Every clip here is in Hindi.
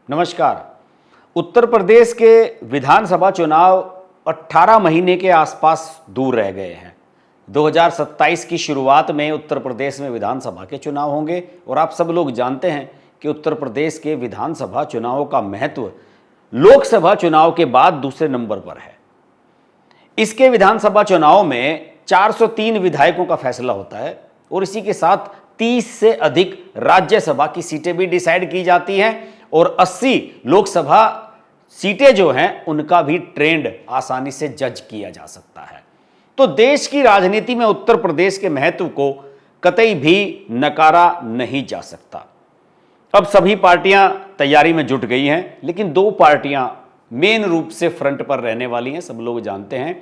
नमस्कार। उत्तर प्रदेश के विधानसभा चुनाव 18 महीने के आसपास दूर रह गए हैं। 2027 की शुरुआत में उत्तर प्रदेश में विधानसभा के चुनाव होंगे और आप सब लोग जानते हैं कि उत्तर प्रदेश के विधानसभा चुनावों का महत्व लोकसभा चुनाव के बाद दूसरे नंबर पर है। इसके विधानसभा चुनाव में 403 विधायकों का फैसला होता है और इसी के साथ 30 से अधिक राज्यसभा की सीटें भी डिसाइड की जाती हैं और 80 लोकसभा सीटें जो हैं उनका भी ट्रेंड आसानी से जज किया जा सकता है। तो देश की राजनीति में उत्तर प्रदेश के महत्व को कतई भी नकारा नहीं जा सकता। अब सभी पार्टियां तैयारी में जुट गई हैं, लेकिन दो पार्टियां मेन रूप से फ्रंट पर रहने वाली हैं, सब लोग जानते हैं।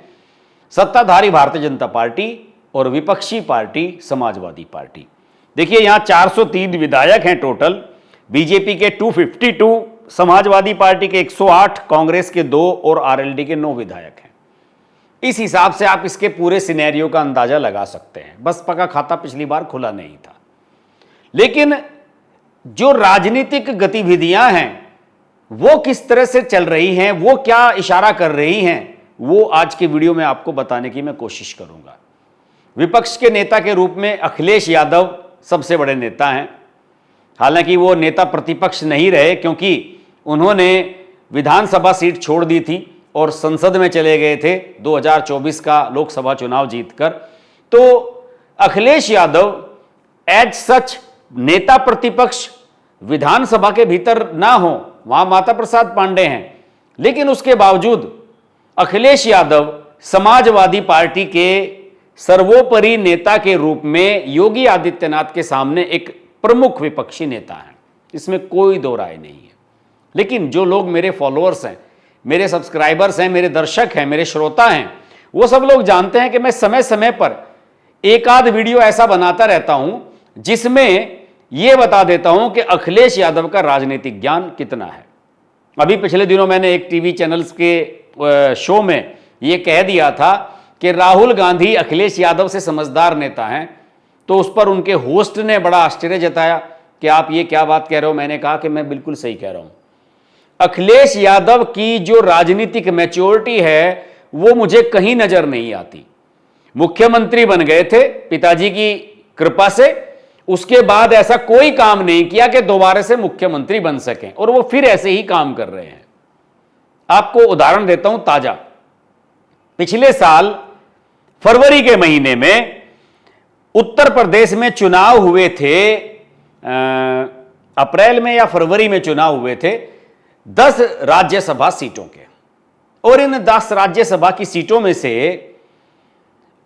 सत्ताधारी भारतीय जनता पार्टी और विपक्षी पार्टी समाजवादी पार्टी। देखिए, यहां 403 विधायक हैं टोटल, बीजेपी के 252, समाजवादी पार्टी के 108, कांग्रेस के 2 और आरएलडी के 9 विधायक हैं। इस हिसाब से आप इसके पूरे सिनेरियो का अंदाजा लगा सकते हैं। बसपा का खाता पिछली बार खुला नहीं था, लेकिन जो राजनीतिक गतिविधियां हैं वो किस तरह से चल रही हैं, वो क्या इशारा कर रही हैं, वो आज के वीडियो में आपको बताने की मैं कोशिश करूंगा। विपक्ष के नेता के रूप में अखिलेश यादव सबसे बड़े नेता हैं। हालांकि वो नेता प्रतिपक्ष नहीं रहे, क्योंकि उन्होंने विधानसभा सीट छोड़ दी थी और संसद में चले गए थे 2024 का लोकसभा चुनाव जीतकर। तो अखिलेश यादव एज सच नेता प्रतिपक्ष विधानसभा के भीतर ना हो, वहां माता प्रसाद पांडे हैं, लेकिन उसके बावजूद अखिलेश यादव समाजवादी पार्टी के सर्वोपरि नेता के रूप में योगी आदित्यनाथ के सामने एक प्रमुख विपक्षी नेता हैं। इसमें कोई दो राय नहीं है। लेकिन जो लोग मेरे फॉलोअर्स हैं, मेरे सब्सक्राइबर्स हैं, मेरे दर्शक हैं, मेरे श्रोता हैं, वो सब लोग जानते हैं कि मैं समय समय पर एक आध वीडियो ऐसा बनाता रहता हूं जिसमें यह बता देता हूं कि अखिलेश यादव का राजनीतिक ज्ञान कितना है। अभी पिछले दिनों मैंने एक टीवी चैनल्स के शो में यह कह दिया था कि राहुल गांधी अखिलेश यादव से समझदार नेता हैं, तो उस पर उनके होस्ट ने बड़ा आश्चर्य जताया कि आप ये क्या बात कह रहे हो। मैंने कहा कि मैं बिल्कुल सही कह रहा हूं। अखिलेश यादव की जो राजनीतिक मैच्योरिटी है वो मुझे कहीं नजर नहीं आती। मुख्यमंत्री बन गए थे पिताजी की कृपा से, उसके बाद ऐसा कोई काम नहीं किया कि दोबारा से मुख्यमंत्री बन सकें, और वो फिर ऐसे ही काम कर रहे हैं। आपको उदाहरण देता हूं ताजा। पिछले साल फरवरी के महीने में उत्तर प्रदेश में चुनाव हुए थे, अप्रैल में या फरवरी में चुनाव हुए थे 10 राज्यसभा सीटों के, और इन 10 राज्यसभा की सीटों में से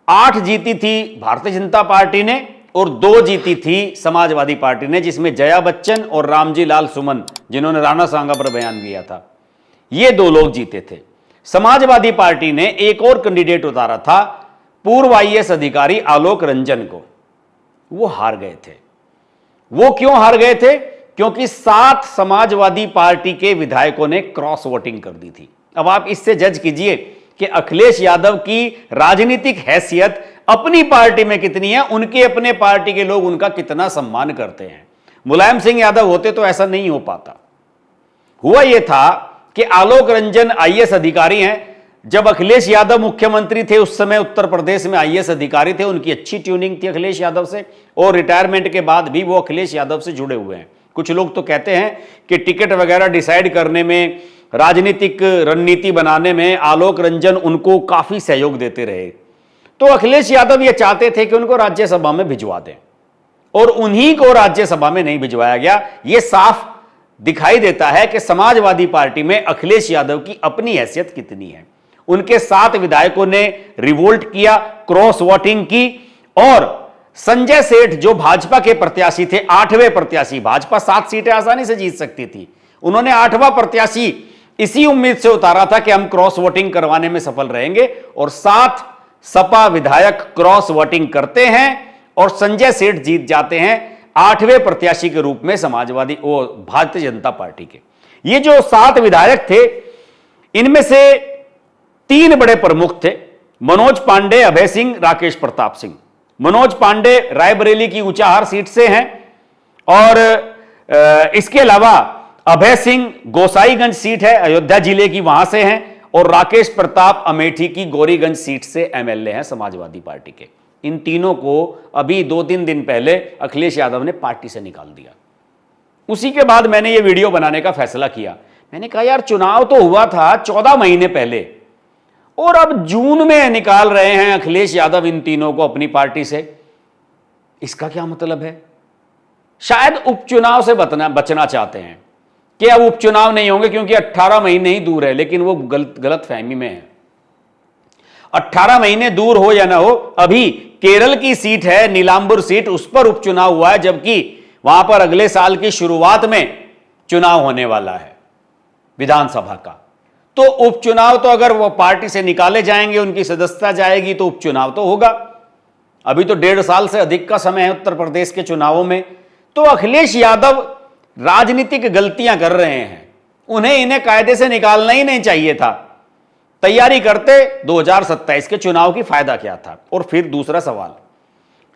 8 जीती थी भारतीय जनता पार्टी ने और 2 जीती थी समाजवादी पार्टी ने, जिसमें जया बच्चन और रामजी लाल सुमन, जिन्होंने राणा सांगा पर बयान दिया था, ये 2 लोग जीते थे। समाजवादी पार्टी ने एक और कैंडिडेट उतारा था, पूर्व आईएएस अधिकारी आलोक रंजन को। वो हार गए थे। वो क्यों हार गए थे? क्योंकि 7 समाजवादी पार्टी के विधायकों ने क्रॉस वोटिंग कर दी थी। अब आप इससे जज कीजिए कि अखिलेश यादव की राजनीतिक हैसियत अपनी पार्टी में कितनी है, उनके अपने पार्टी के लोग उनका कितना सम्मान करते हैं। मुलायम सिंह यादव होते तो ऐसा नहीं हो पाता। हुआ यह था कि आलोक रंजन आईएएस अधिकारी हैं। जब अखिलेश यादव मुख्यमंत्री थे उस समय उत्तर प्रदेश में आईएएस अधिकारी थे, उनकी अच्छी ट्यूनिंग थी अखिलेश यादव से, और रिटायरमेंट के बाद भी वो अखिलेश यादव से जुड़े हुए हैं। कुछ लोग तो कहते हैं कि टिकट वगैरह डिसाइड करने में, राजनीतिक रणनीति बनाने में आलोक रंजन उनको काफी सहयोग देते रहे। तो अखिलेश यादव ये चाहते थे कि उनको राज्यसभा में भिजवा दें, और उन्हीं को राज्यसभा में नहीं भिजवाया गया। यह साफ दिखाई देता है कि समाजवादी पार्टी में अखिलेश यादव की अपनी हैसियत कितनी है। उनके 7 विधायकों ने रिवोल्ट किया, क्रॉस वोटिंग की, और संजय सेठ जो भाजपा के प्रत्याशी थे, 8वें प्रत्याशी, भाजपा 7 सीटें आसानी से जीत सकती थी, उन्होंने 8वां प्रत्याशी इसी उम्मीद से उतारा था कि हम क्रॉस वोटिंग करवाने में सफल रहेंगे, और 7 सपा विधायक क्रॉस वोटिंग करते हैं और संजय सेठ जीत जाते हैं 8वें प्रत्याशी के रूप में समाजवादी भारतीय जनता पार्टी के। ये जो 7 विधायक थे, इनमें से 3 बड़े प्रमुख थे, मनोज पांडे, अभय सिंह, राकेश प्रताप सिंह। मनोज पांडे रायबरेली की ऊंचाहार सीट से हैं, और इसके अलावा अभय सिंह गोसाईगंज सीट है, अयोध्या जिले की, वहां से हैं, और राकेश प्रताप अमेठी की गौरीगंज सीट से एमएलए हैं समाजवादी पार्टी के। इन तीनों को अभी 2-3 दिन पहले अखिलेश यादव ने पार्टी से निकाल दिया। उसी के बाद मैंने ये वीडियो बनाने का फैसला किया। मैंने कहा यार, चुनाव तो हुआ था 14 महीने पहले, और अब जून में निकाल रहे हैं अखिलेश यादव इन तीनों को अपनी पार्टी से। इसका क्या मतलब है? शायद उपचुनाव से बचना चाहते हैं कि अब उपचुनाव नहीं होंगे क्योंकि 18 महीने ही दूर है, लेकिन वो गलत फहमी में है। 18 महीने दूर हो या ना हो, अभी केरल की सीट है, नीलांबुर सीट, उस पर उपचुनाव हुआ है, जबकि वहां पर अगले साल की शुरुआत में चुनाव होने वाला है विधानसभा का। तो उपचुनाव तो अगर वो पार्टी से निकाले जाएंगे, उनकी सदस्यता जाएगी, तो उपचुनाव तो होगा। अभी तो 1.5 साल से अधिक का समय है उत्तर प्रदेश के चुनावों में। तो अखिलेश यादव राजनीतिक गलतियां कर रहे हैं, इन्हें कायदे से निकालना ही नहीं चाहिए था। तैयारी करते 2027 के चुनाव की, फायदा क्या था? और फिर दूसरा सवाल,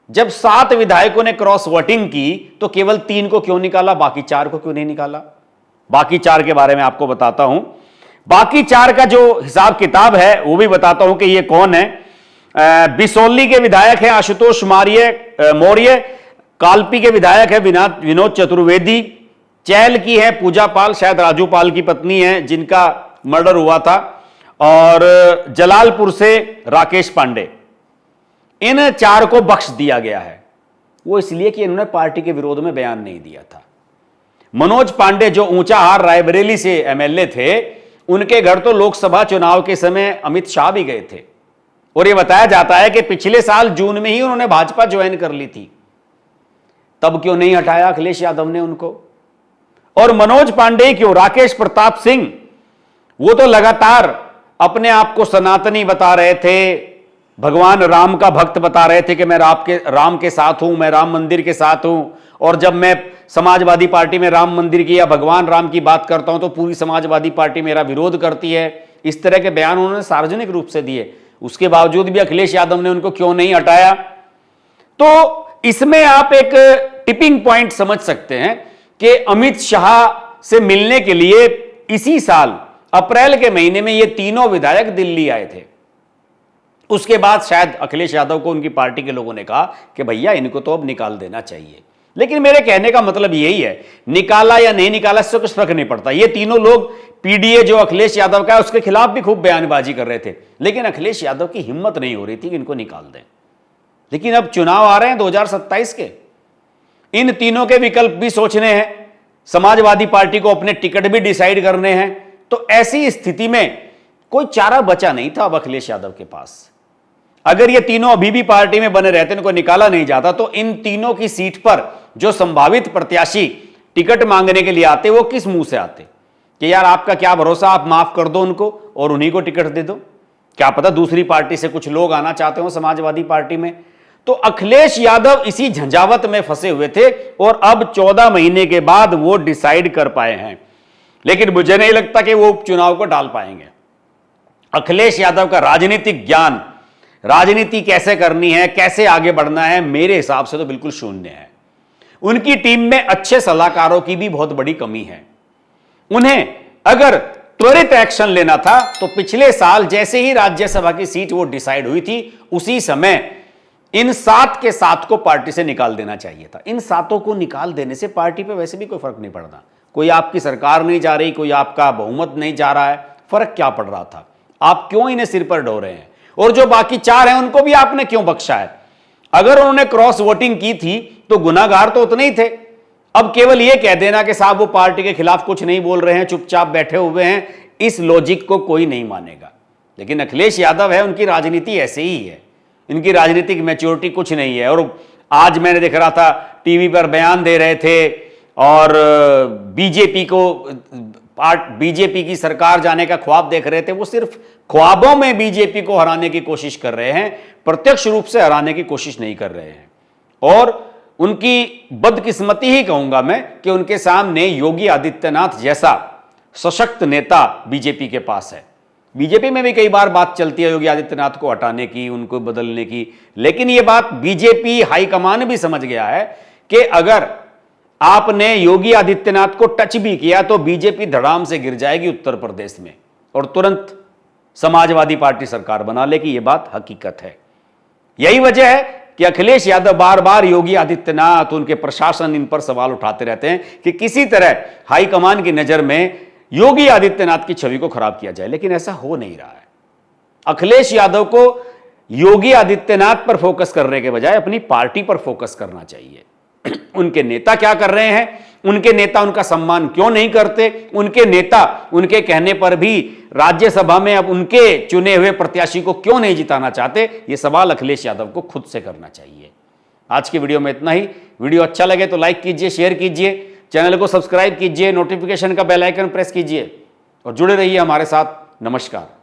जब 7 विधायकों ने क्रॉस वोटिंग की तो केवल 3 को क्यों निकाला, बाकी 4 को क्यों नहीं निकाला? बाकी 4 के बारे में आपको बताता हूं। बाकी 4 का जो हिसाब किताब है वो भी बताता हूं कि ये कौन है। बिसौली के विधायक हैं आशुतोष मौर्य, कालपी के विधायक है विनोद चतुर्वेदी, चैल की है पूजा पाल, शायद राजू पाल की पत्नी है जिनका मर्डर हुआ था, और जलालपुर से राकेश पांडे। इन 4 को बख्श दिया गया है। वो इसलिए कि इन्होंने पार्टी के विरोध में बयान नहीं दिया था। मनोज पांडे जो ऊंचाहार रायबरेली से एमएलए थे, उनके घर तो लोकसभा चुनाव के समय अमित शाह भी गए थे, और यह बताया जाता है कि पिछले साल जून में ही उन्होंने भाजपा ज्वाइन कर ली थी। तब क्यों नहीं हटाया अखिलेश यादव ने उनको? और मनोज पांडे क्यों? राकेश प्रताप सिंह, वो तो लगातार अपने आप को सनातनी बता रहे थे, भगवान राम का भक्त बता रहे थे कि मैं राम के साथ हूं, मैं राम मंदिर के साथ हूं, और जब मैं समाजवादी पार्टी में राम मंदिर की या भगवान राम की बात करता हूं तो पूरी समाजवादी पार्टी मेरा विरोध करती है। इस तरह के बयान उन्होंने सार्वजनिक रूप से दिए। उसके बावजूद भी अखिलेश यादव ने उनको क्यों नहीं हटाया? तो इसमें आप एक टिपिंग पॉइंट समझ सकते हैं कि अमित शाह से मिलने के लिए इसी साल अप्रैल के महीने में ये तीनों विधायक दिल्ली आए थे। उसके बाद शायद अखिलेश यादव को उनकी पार्टी के लोगों ने कहा कि भैया इनको तो अब निकाल देना चाहिए। लेकिन मेरे कहने का मतलब यही है, निकाला या नहीं निकाला इससे कुछ फर्क नहीं पड़ता। ये तीनों लोग, पीडीए जो अखिलेश यादव का है उसके खिलाफ भी खूब बयानबाजी कर रहे थे, लेकिन अखिलेश यादव की हिम्मत नहीं हो रही थी कि इनको निकाल दें। लेकिन अब चुनाव आ रहे हैं 2027 के, इन तीनों के विकल्प भी सोचने हैं, समाजवादी पार्टी को अपने टिकट भी डिसाइड करने हैं। तो ऐसी स्थिति में कोई चारा बचा नहीं था अब अखिलेश यादव के पास। अगर ये तीनों अभी भी पार्टी में बने रहते, इनको निकाला नहीं जाता, तो इन तीनों की सीट पर जो संभावित प्रत्याशी टिकट मांगने के लिए आते, वो किस मुंह से आते कि यार आपका क्या भरोसा, आप माफ कर दो उनको और उन्हीं को टिकट दे दो। क्या पता दूसरी पार्टी से कुछ लोग आना चाहते हो समाजवादी पार्टी में। तो अखिलेश यादव इसी झंझावत में फंसे हुए थे, और अब 14 महीने के बाद वो डिसाइड कर पाए हैं। लेकिन मुझे नहीं लगता कि वो उपचुनाव को डाल पाएंगे। अखिलेश यादव का राजनीतिक ज्ञान, राजनीति कैसे करनी है, कैसे आगे बढ़ना है, मेरे हिसाब से तो बिल्कुल शून्य है। उनकी टीम में अच्छे सलाहकारों की भी बहुत बड़ी कमी है। उन्हें अगर त्वरित एक्शन लेना था तो पिछले साल जैसे ही राज्यसभा की सीट वो डिसाइड हुई थी, उसी समय इन 7 के 7 को पार्टी से निकाल देना चाहिए था। इन 7 को निकाल देने से पार्टी पे वैसे भी कोई फर्क नहीं पड़ता। कोई आपकी सरकार नहीं जा रही, कोई आपका बहुमत नहीं जा रहा है, फर्क क्या पड़ रहा था? आप क्यों इन्हें सिर पर ढो रहे हैं? और जो बाकी 4 हैं उनको भी आपने क्यों बख्शा है? अगर उन्होंने क्रॉस वोटिंग की थी तो गुनाहगार तो उतने ही थे। अब केवल यह कह देना कि साहब वो पार्टी के खिलाफ कुछ नहीं बोल रहे हैं, चुपचाप बैठे हुए हैं, इस लॉजिक को कोई नहीं मानेगा। लेकिन अखिलेश यादव है, उनकी राजनीति ऐसे ही है, इनकी राजनीतिक मैच्योरिटी कुछ नहीं है। और आज मैंने देख रहा था टीवी पर बयान दे रहे थे, और बीजेपी की सरकार जाने का ख्वाब देख रहे थे। वो सिर्फ ख्वाबों में बीजेपी को हराने की कोशिश कर रहे हैं, प्रत्यक्ष रूप से हराने की कोशिश नहीं कर रहे हैं। और उनकी बदकिस्मती ही कहूंगा मैं कि उनके सामने योगी आदित्यनाथ जैसा सशक्त नेता बीजेपी के पास है। बीजेपी में भी कई बार बात चलती है योगी आदित्यनाथ को हटाने की, उनको बदलने की, लेकिन यह बात बीजेपी हाईकमान भी समझ गया है कि अगर आपने योगी आदित्यनाथ को टच भी किया तो बीजेपी धड़ाम से गिर जाएगी उत्तर प्रदेश में और तुरंत समाजवादी पार्टी सरकार बना लेगी। यह बात हकीकत है। यही वजह है कि अखिलेश यादव बार बार योगी आदित्यनाथ, उनके प्रशासन इन पर सवाल उठाते रहते हैं कि किसी तरह हाईकमान की नजर में योगी आदित्यनाथ की छवि को खराब किया जाए, लेकिन ऐसा हो नहीं रहा है। अखिलेश यादव को योगी आदित्यनाथ पर फोकस करने के बजाय अपनी पार्टी पर फोकस करना चाहिए। उनके नेता क्या कर रहे हैं, उनके नेता उनका सम्मान क्यों नहीं करते, उनके नेता उनके कहने पर भी राज्यसभा में अब उनके चुने हुए प्रत्याशी को क्यों नहीं जिताना चाहते, यह सवाल अखिलेश यादव को खुद से करना चाहिए। आज की वीडियो में इतना ही। वीडियो अच्छा लगे तो लाइक कीजिए, शेयर कीजिए, चैनल को सब्सक्राइब कीजिए, नोटिफिकेशन का बेल आइकन प्रेस कीजिए और जुड़े रहिए हमारे साथ। नमस्कार।